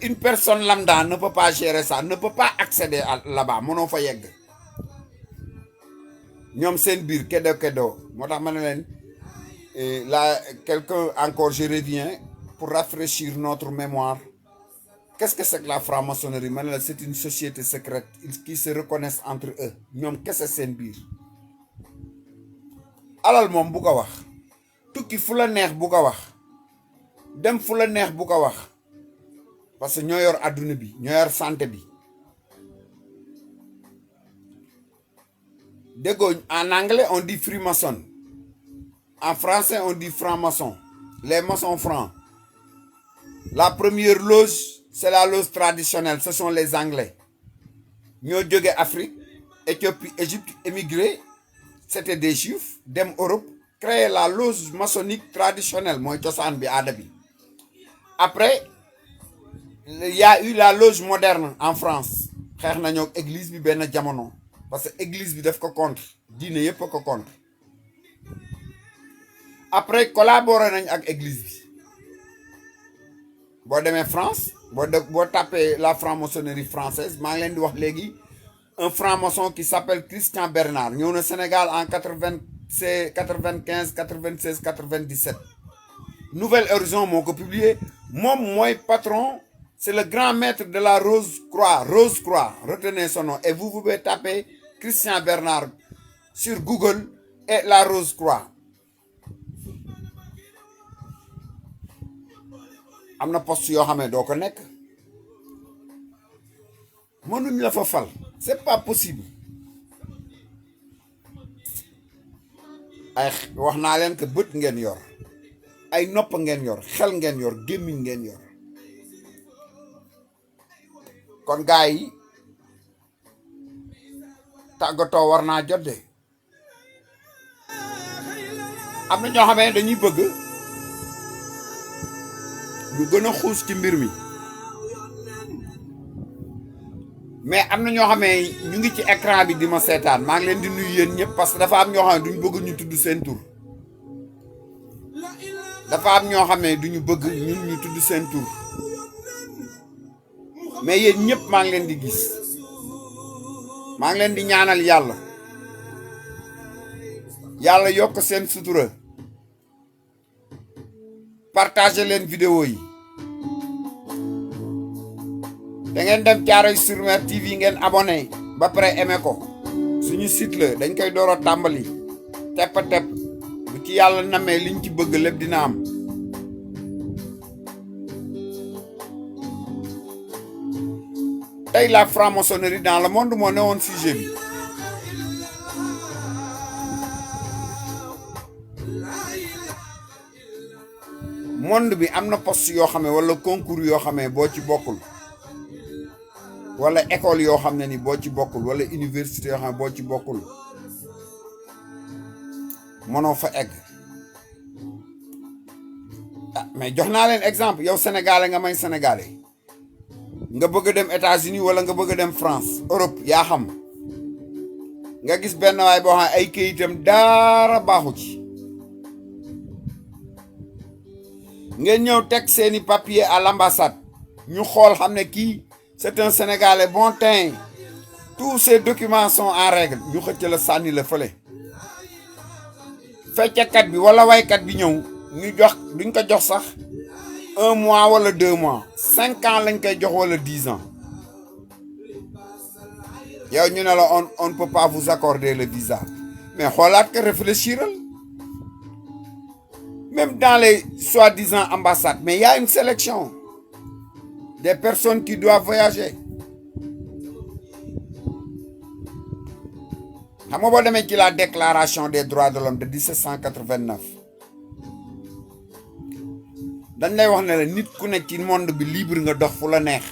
une personne lambda ne peut pas gérer ça ne peut pas accéder à là-bas mënoo fa yegg ñoom seen biir keddo moo tax ma ne leen là quelqu'un encore je reviens pour rafraîchir notre mémoire. Qu'est-ce que c'est que la franc-maçonnerie? ma ne la c'est une société secrète qui se reconnaissent entre eux ñoom kese seen biir. alal moom bu ko wax, tukki fu la neex bu ko wax, dem fu la neex bu ko wax, parce que ñoo yor adduna bi ñoo yor santé bi. déggoo en anglais on dit freemason, en français on dit franc-maçon, les maçons francs. La première loge c'est la loge traditionnelle, ce sont les anglais. ñoo jóge Afrique, Éthiopie, Égypte, émigré, c'était des juifs dem Europe créer la loge maçonnique traditionnelle mooy cosaan bi aada bi. Après il y a eu la loge moderne en France, xeex nañoo église bi benn jamono parce que église bi daf ko contre, diine yépp ko contre. après collaboré nañ ak église bi. boo demee France boo tapé la franc-maçonnerie française maa ngi leen di wax léegi un franc-maçon qui s'appelle Christian Bernard ñëw na Sénégal en 95 96 97. Nouvel Horizon moo ko publié. moom mooy patron, c'est le grand maître de la Rose Croix, retenez son nom et vous pouvez taper Christian Bernard sur Google et la Rose Croix. am na poste yoo xam ne doo ko nekk, mënuñ la fa fal, c'est pas possible. ay wax naa leen que bët ngeen yor, ay nopp ngeen yor, xel ngeen yor, gémmiñ ngeen yor. kon gars yi tàggatoo war naa jot de. am na ñoo xam ne dañuy bëgg ñu gën a xuus ci mbir mi, mais am na ñoo xam ne ñu ngi ci écran bi di ma seetaan, maa ngi leen di nuyu yéen ñëpp parce que dafa am ñoo xam ne duñu bëgg ñu tudd seen tur. dafa am ñoo xam ne duñu bëgg ñun ñu tudd seen tur, mais yéen ñëpp maa ngi leen di gis, maa ngi leen di ñaanal yàlla yokk seen sutura. partagé leen vidéo yi, da ngeen dem Thiaroye-sur-Mer TV ngeen abonné ba pare aimé ko. suñu site la dañ koy door a tàmbali tepp bu ci yàlla namee liñ ci bëgg lépp dina am. tey la franc-maçonnerie dans le monde moo newoon sujet bi. monde bi am na poste yoo xam ne wala concours yoo xam ne boo ci bokkul, wala école yoo xam ne ni boo ci bokkul, wala université yoo xam ne boo ci bokkul mënoo fa egg. ah mais jox naa leen exemple, yow sénégalais nga may sénégalais nga bëgg a dem États-Unis wala nga bëgg a dem France, Europe, yaa xam, nga gis benn waay boo xam ne ay këyitam dara baaxu ci, ngeen ñëw teg seeni papier à l'ambassade, ñu xool xam ne kii c'est un Sénégalais bon teint, tous ces documents sont en règle, ñu xëcc la sànni la fële. feccakat bi wala waykat bi ñëw ñu jox duñ ko jox sax 1 mois wala 2 mois, 5 ans lañ koy jox wala 10 ans. yow ñu ne la on ne peut pas vous accorder le visa, mais xoolaat que réfléchiral. Même dans les soi-disant ambassades, mais il y a une sélection des personnes qui doivent voyager. xam nga boo demee ci la déclaration des droits de l'homme de 1789 dañ lay wax ne la nit ku ne ci monde bi libre nga dox fu la neex,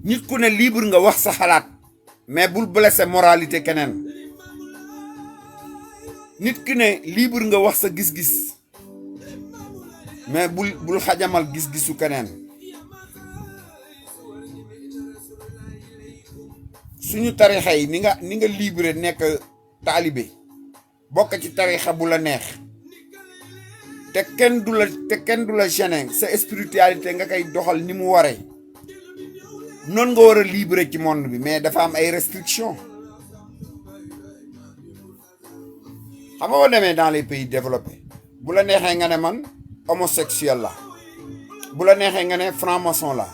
nit ku ne libre nga wax sa xalaat, mais bul blesser moralité keneen. nit ki ne libre nga wax sa gis-gis, mais bul xajamal gis-gisu keneen. suñu tarixa yi ni nga libre nekk taalibe bokk ci tarixa bu la neex, te kenn du la gêner, sa spiritualité nga koy doxal ni mu waree, noonu nga war a libre ci monde bi, mais dafa am ay restrictions. xam nga boo demee dans les pays développés bu la neexee nga ne man homosexuel la bu la neexee nga ne franc-maçon la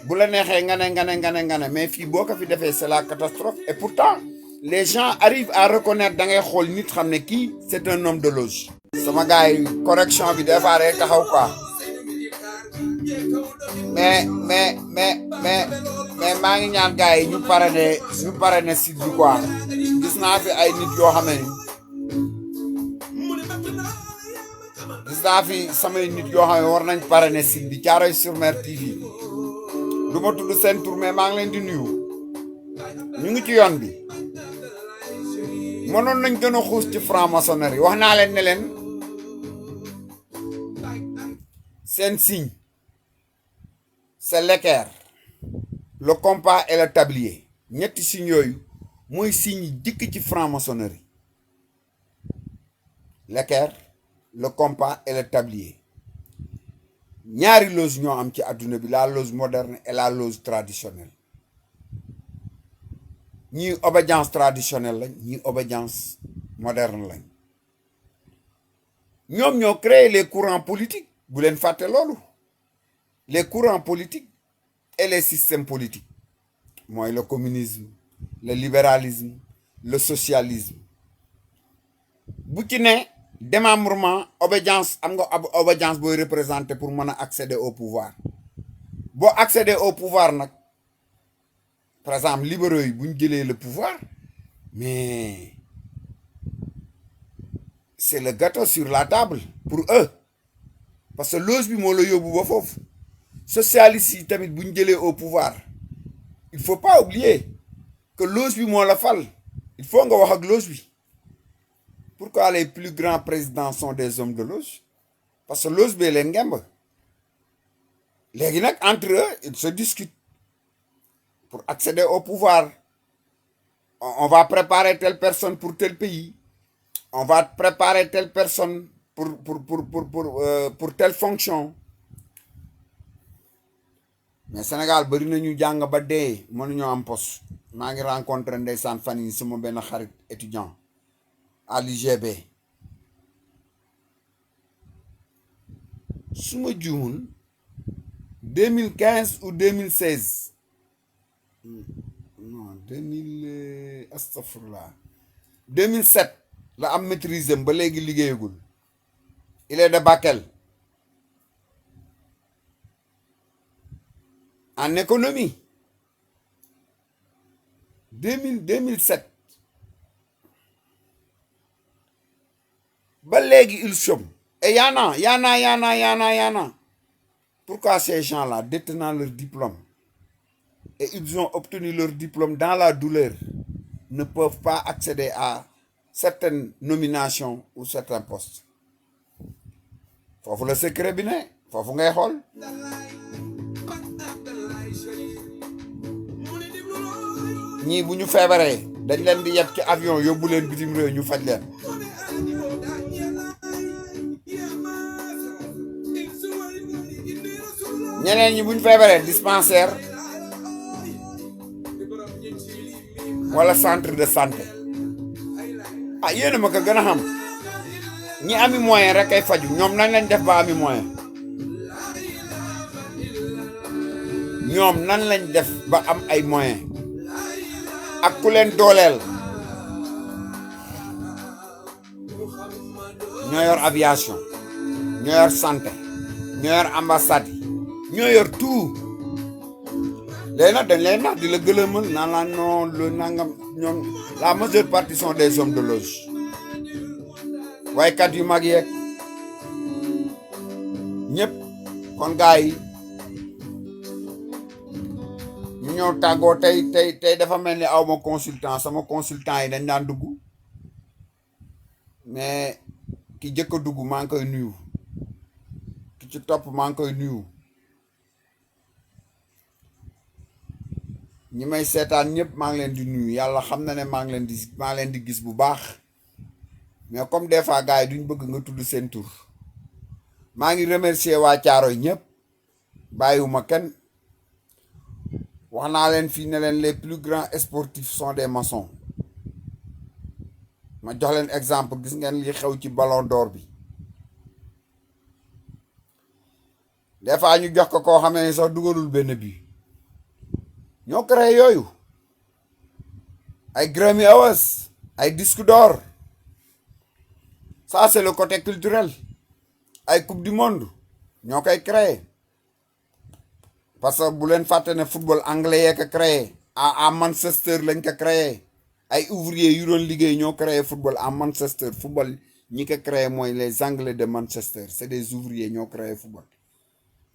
bu la neexee nga ne mais fii boo ko fi defee c'est la catastrophe et pourtant les gens arrivent à reconnaître da ngay xool nit xam ne kii c'est un homme de loge. sama gars yi correction bi des fois day taxaw quoi mais maa ngi ñaan gars yi ñu parrainé site bi quoi gis naa fi ay nit yoo xam ne gis naa fi samay nit yoo xam ne war nañ parrainé site bi Thiaroye-sur-Mer TV du ma tudd seen tur mais maa ngi leen di nuyu ñu ngi ci yoon bi mënoon nañ gën a xuus ci franc-maçonnerie wax naa leen ne leen seen signe c'est l'équerre le compas et le tablier ñetti signes yooyu mooy signe yi dikk ci franc-maçonnerie l'équerre le compas et le tablier ñaari loge ñoo am ci adduna bi la loge moderne et la loge traditionnelle ñii obédience traditionnelle lañ ñii obédience moderne lañ ñoom ñoo créé les courants politiques bu leen fàtte loolu les courants politiques et les systèmes politiques mooy le communisme le libéralisme le socialisme bu ci ne démembrement obédience am nga obédience booy représenter pour mën a accéder au pouvoir boo accéder au pouvoir nag par exemple libéraux yi bu ñu jëlee le pouvoir mais c'est le gâteau sur la table pour eux parce que loge bi moo la yóbbu ba foofu socialistes yi tamit bu ñu jëlee au pouvoir il faut pas oublier que loge bi moo la fal il faut nga wax ak loge bi pourquoi les plus grands présidents sont des hommes de loge parce que loge bee leen ngemb léegi nag entre eux ils se discutent pour accéder au pouvoir on va préparer telle personne pour tel pays on va préparer telle personne pour telle fonction mais Sénégal bari na ñu jàng ba dee mënuñoo am poste maa ngi rencontré ndeysaan fan yi sama benn xarit étudiant à l'UGB su ma juumul 2015 ou 2016 non 2000 astafurlah 2007 la am maîtrise ba léegi liggéeyagul il est de Bakel en économie 2007 ba léegi il chôme et y en a pourquoi ces gens-là détenant leur diplôme et ils ont obtenu leur diplôme dans la douleur ne peuvent pas accéder à certaines nominations ou certains postes foofu la secret bi ne foofu ngay xool ñii bu ñu feebaree dañ leen di yeb ci avion yóbbu leen bitim réew ñu faj leen ñeneen ñi bu ñu feebaree dispensaire wala centre de santé ah yéen a ma ko gën a xam ñi ami moyen rek ay faju ñoom nañ lañ def ba ami moyen ñoom nan lañ def ba am ay moyen ak ku leen dooleel ñoo yor aviation ñoo yor santé ñoo yor ambassade yi ñoo yor tout léegi nag dañ lay nax di la gëlëmal naan la non lu nangam ñoom la majeure partie sont des hommes de loge waykat yu mag yeeg ñëpp kon gars yi ñu ñëw tàggoo tey dafa mel ni awma consultant sama consultant yi dañ daan dugg mais ki jëkk a dugg maa ngi koy nuyu ki ci topp maa ngi koy nuyu ñi may seetaan ñëpp maa ngi leen di nuyu yàlla xam na ne maa ngi leen di gis bu baax mais comme des fois gars yi duñ bëgg nga tudd seen tur maa ngi remercier waa Thiaroye ñëpp bàyyiwuma kenn wax naa leen fii ne leen les plus grands sportifs sont des maçons ma jox leen exemple gis ngeen li xew ci ballon d'or bi des fois ñu jox ko koo xamee sax dugalul benn bi ñoo créé yooyu ay Grammy Awards ay disque d'or ça c'est le côté culturel ay coupe du monde ñoo koy créé parce que bu leen fàtte ne football anglais yee ko créé à Manchester lañ ko créé ay ouvriers yu doon liggéey ñoo créé football à Manchester football ñi ko créé mooy les anglais de Manchester c'est des ouvriers ñoo créé football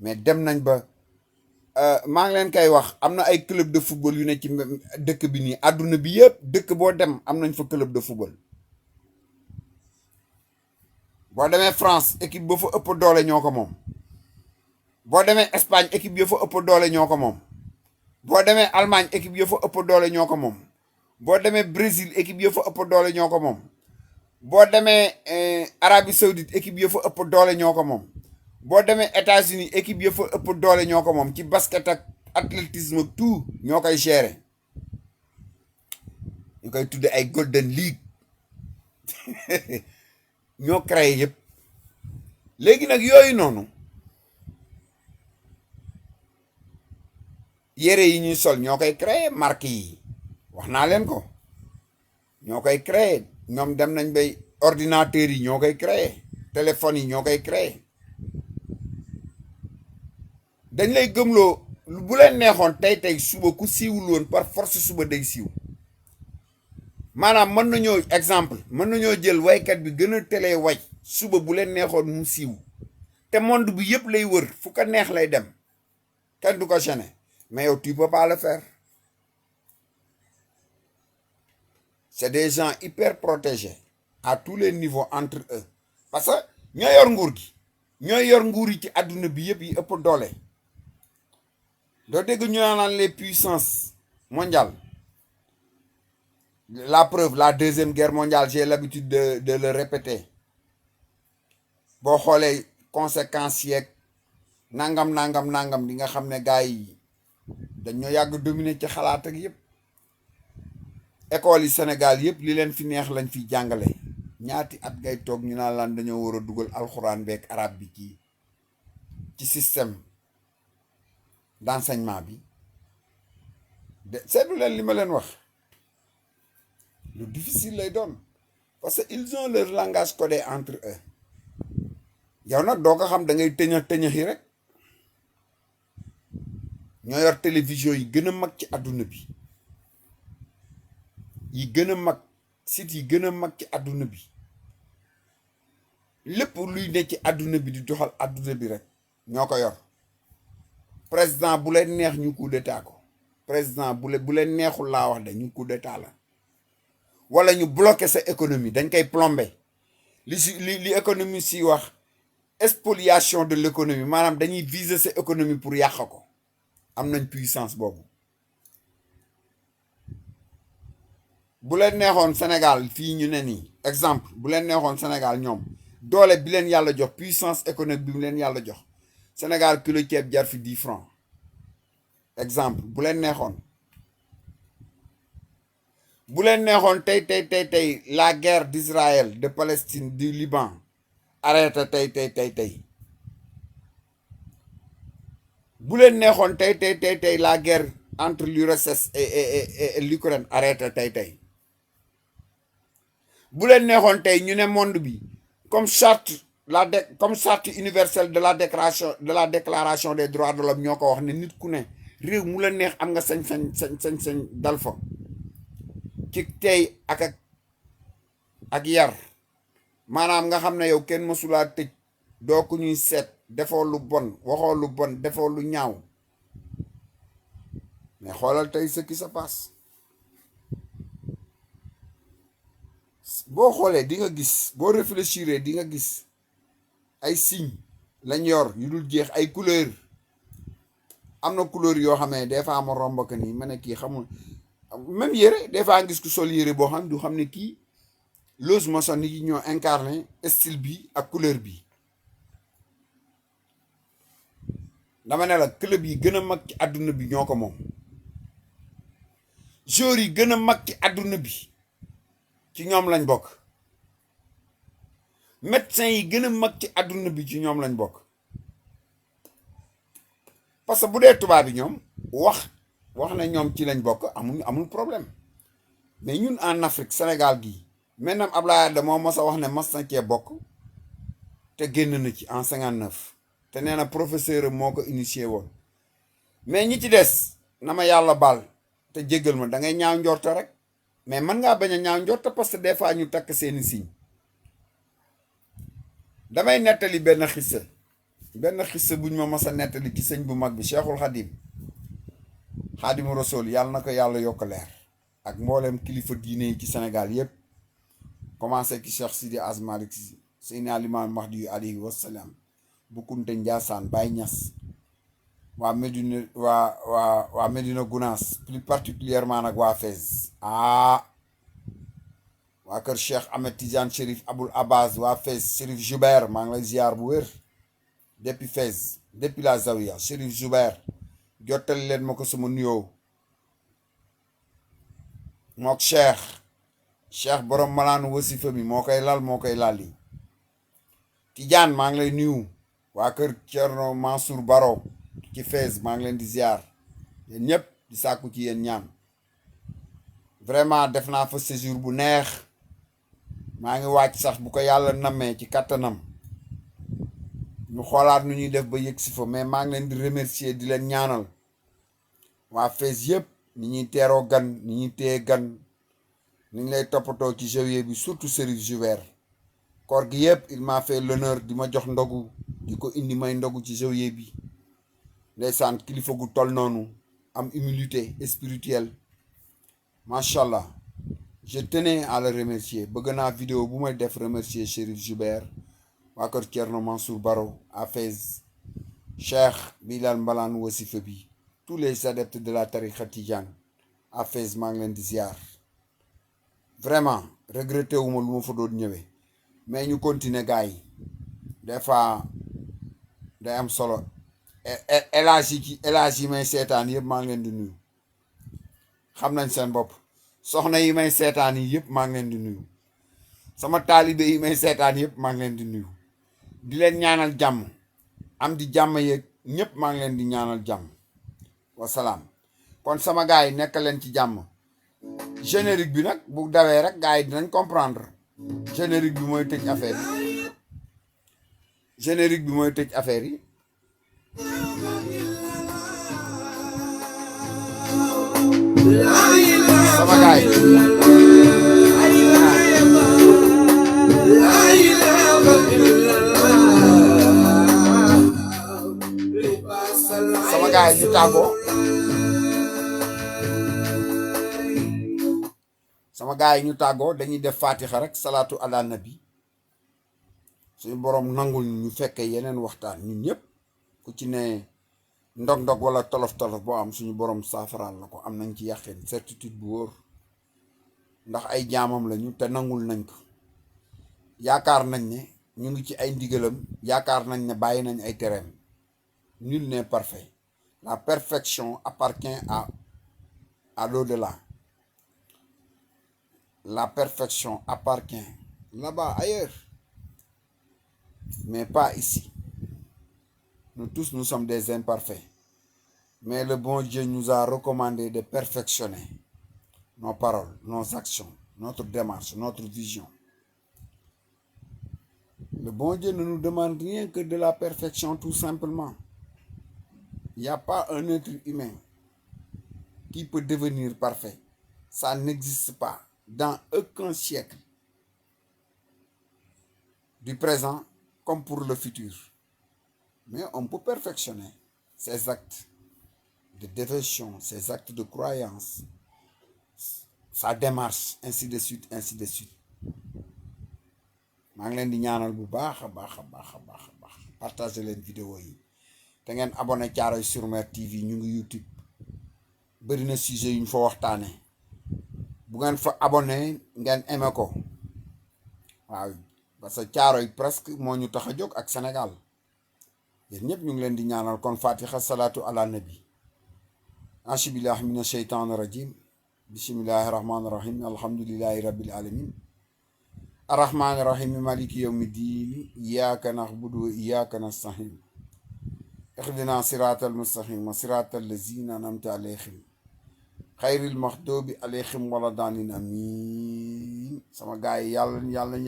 mais dem nañ ba maa ngi leen koy wax am na ay club de football yu ne ci dëkk bi nii àdduna bi yëpp dëkk boo dem am nañ fa club de football boo demee France équipe ba fa ëpp doole ñoo ko moom boo demee Espagne équipe ya fa ëpp doole ñoo ko moom boo demee Allemagne équipe ya fa ëpp doole ñoo ko moom boo demee Brésil équipe ya fa ëpp doole ñoo ko moom boo demee Arabie Saoudite équipe ya fa ëpp doole ñoo ko moom boo demee États-Unis équipe ya fa ëpp doole ñoo ko moom ci basket ak athlétisme ak tout ñoo koy gérer ñu koy tudde ay Golden League ñoo créé yëpp léegi nag yooyu noonu yére yi ñuy sol ñoo koy créé marque yi wax naa leen ko ñoo koy créé ñoom dem nañ bay ordinateurs yi ñoo koy créé téléphones yi ñoo koy créé dañ lay gëmloo bu leen neexoon tey suba ku siiwul woon par force suba day siiw maanaam mën nañoo exemple mën nañoo jël waykat bi gën a télé way suba bu leen neexoon mu siiw te monde bi yëpp lay wër fu ko neex lay dem kenn du ko gêner mais yow tu peux pas le faire c'est des gens hyper protégés à tous les niveaux entre eux parce que ñoo yor nguur gi ñooy yor nguur yi ci àdduna bi yëpp yi ëpp doole doo dégg ñu naan les puissances mondiales la preuve la deuxième guerre mondiale j'ai l'habitude de le répéter boo xoolee conséquences yeeg nangam di nga xam ne gars yi dañoo yàgg dominer ci xalaat ak yëpp école yi Sénégal yëpp li leen fi neex lañ fi jàngale ñaati at ngay toog ñu naan laan dañoo war a dugal alxuraan beeg arab bi ci système d'enseignement bi de seetlu leen li ma leen wax lu difficile lay doon parce que ils ont leur langage codé entre eux yow nag doo ko xam da ngay tëñaxi rek ñoo yor télévision yi gën a mag ci àdduna bi yi gën a mag site yi gën a mag ci àdduna bi lépp luy ne ci àdduna bi di doxal àdduna bi rek ñoo ko yor président bu leen neex ñu coup d'état ko président bu leen neexul laa wax de ñu coup d'état la wala ñu bloquer sa économie dañ koy plomber li économie si wax spoliation de l'économie maanaam dañuy viser sa économie pour yàq ko am nañ puissance boobu bu leen neexoon Sénégal fii ñu ne nii exemple bu leen neexoon Sénégal ñoom doole bi leen yàlla jox puissance économique bi leen yàlla jox Sénégal kilo ceeb jar fi 10 francs exemple bu leen neexoon tey la guerre d'Israël de Palestine du Liban arrêté tey bu leen neexoon tey la guerre entre l'URSS et l'Ukraine arrêté tey bu leen neexoon tey ñu ne monde bi comme charte universelle de la déclaration des droits de l'homme ñoo ko wax ne nit ku ne réew mu la neex am nga sañ dal fa ci tey ak yar maanaam nga xam ne yow kenn mësulaa tëj doo ku ñuy seet defoo lu bon waxoo lu bon defoo lu ñaaw mais xoolal tey ce qui se passe boo xoolee di nga gis boo réfléchir di nga gis ay signes lañ yor yu dul jeex ay couleur am na couleur yoo xam ne des fois ma romb ko nii ma ne kii xamul même yére des fois gis ku sol yére boo xam du xam ne kii loge maçonnique yi ñoo incarné style bi ak couleur bi dama ne la club yi gën a mag ci àdduna bi ñoo ko moom joueurs yi gën a mag ci àdduna bi ci ñoom lañ bokk médecin yi gën a mag ci àdduna bi ci ñoom lañ bokk parce que bu dee tubaab bi ñoom wax na ñoom ci lañ bokk amul problème mais ñun en Afrique Sénégal gii maintenant Abdoulaye Wade moo mos a wax ne mas na cee bokk te génn na ci en 59 te nee na professeur moo ko initié woon mais ñi ci des na ma yàlla baal te jéggal ma da ngay ñaaw njorta rek mais mën ngaa bañ a ñaaw njorta parce que des fois ñu takk seeni signe damay nettali benn xissa buñ ma mas a nettali ci sëñ bu mag bi Cheikhul Xaadimu Rasuul yàlla na ko yàlla yokk leer ak mboolem kilifa diine yi ci Sénégal yépp commencé ki Cheikh Sidi Az Malick Sy Seydina Limaamu Mahdi alayhi wasalaam bu Kunte Njaasaan Baay Ñas waa Medina waa Medina Gounass plus particulièrement nag waa Fès waa kër Cheikh Ahmed Tidiane Chérif Aboul Abbas waa Fès Chérif Joubert maa ngi lay ziar bu wér depuis Fès depuis la Zawiya Chérif Joubert jottali leen ma ko sama nuyoo mook cheikh borom malaanu wasifa mi moo koy lal moo koy lalli Tidiane maa ngi lay nuyu waa kër Thierno Mansour Baro ci Fès maa ngi leen di ziar yéen ñëpp di sàkku ci yéen ñaan vraiment def naa fa séjour bu neex maa ngi wàcc sax bu ko yàlla nammee ci kattanam ñu xoolaat nu ñuy def ba yëg si fa mais maa ngi leen di remercier di leen ñaanal waa Fès yëpp ni ñuy teeroo gan ni ñuy téye gan ni ñu lay toppatoo ci jawier bi surtout Chérif Joubert koor gi yëpp il m'a fait l'honneur di ma jox ndogu di ko indi may ndogu ci jawier bi ndeysaan kilifa gu toll noonu am humilité spirituelle macha allah je tenais à le remercier bëgg naa vidéo bu may def remercier Chérif Joubert waa kër Thierno Mansour Baro à Fès Cheikh Bilal Mbalaan wasifa bi tous les adeptes de la tariqa Tidiane à Fès maa ngi leen di ziar vraiment regretté wu ma lu ma fa doon ñëwee mais ñu continuer gars yi des fois day am solo élage yi may seetaan yëpp maa ngi leen di nuyu xam nañ seen bopp soxna yi may seetaan yi yëpp maa ngi leen di nuyu sama taalibe yi may seetaan yëpp maa ngi leen di nuyu di leen ñaanal jàmm am di jàmm yeeg ñëpp maa ngi leen di ñaanal jàmm wasalaam kon sama gars yi nekk leen ci jàmm générique bi nag bu dawee rek gars yi dinañ comprendre générique bi mooy tëj affaire yi générique bi mooy tëj affaire yi sama gars sama gars yi ñu tàggoo sama gars yi ñu tàggoo dañuy def fatiha rek salaatu ala nabi suñu borom nangul ñu fekkee yeneen waxtaan ñun ñëpp ku ci ne ndog-ndog wala tolof-tolof boo am suñu borom saafaraal la ko am nañ ci yàqeen certitude bu wóor ndax ay jaamam lañu te nangul nañ ko yaakaar nañ ne ñu ngi ci ay ndigalam yaakaar nañ ne bàyyi nañ ay tereem nul n'est parfait la perfection appartient à l'au-delà la perfection appartient là-bas ailleurs mais pas ici. Nous tous, nous sommes des imparfaits. Mais le bon Dieu nous a recommandé de perfectionner nos paroles, nos actions, notre démarche, notre vision. Le bon Dieu ne nous demande rien que de la perfection, tout simplement. Il n'y a pas un être humain qui peut devenir parfait. Ça n'existe pas dans aucun siècle, du présent comme pour le futur. Mais on peut perfectionner ses actes de dévotion, ses actes de croyance, sa démarche, ainsi de suite, ainsi de suite. maa ngi leen di ñaanal bu baax a baax a baax a baax a baax partager leen vidéo yi te ngeen abonné Thiaroye-sur-Mer TV ñu ngi YouTube bëri na sujet yu ñu fa waxtaane bu ngeen fa abonné ngeen aimé ko waaw parce que Thiaroye presque moo ñu tax a jóg ak Sénégal yéen ñëpp ñu ngi leen di ñaanal kon fatiha salaatu ala nabi achibillahi mina sheytaan rajim bismillahi rahmaani rahim alhamdulillahi rabbil alamin arrahmaani rahim maliki yawmi diini iyyaka na'budu wa iyyaka nasta'iin ihdina siraatal mustaqim siraatal lazina an'amta alayhim xayril maxduubi alayhim wala daalin amiin sama gaay yi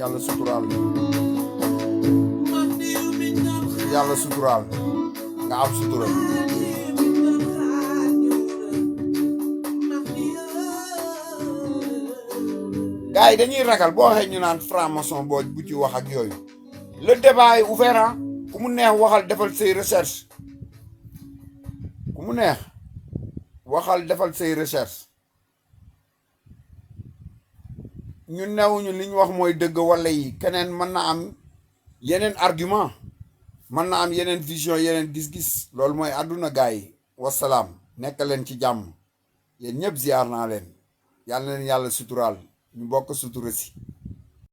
yàlla suturaal yàlla suturaal nga am sutura gaay yi dañuy ragal boo waxee ñu naan franc-maçon boo bu ci wax ak yooyu le débat est ouvert ku mu neex waxal defal say recherche ku mu neex waxal defal say recherche ñu newuñu li ñu wax mooy dëgg wala yi keneen mën na am yeneen argument mën na am yeneen vision yeneen gis-gis loolu mooy àdduna gaay yi wasalaam nekk leen ci jàmm yéen ñëpp ziar naa leen yàlla na leen yàlla suturaal ñu bokk sutura si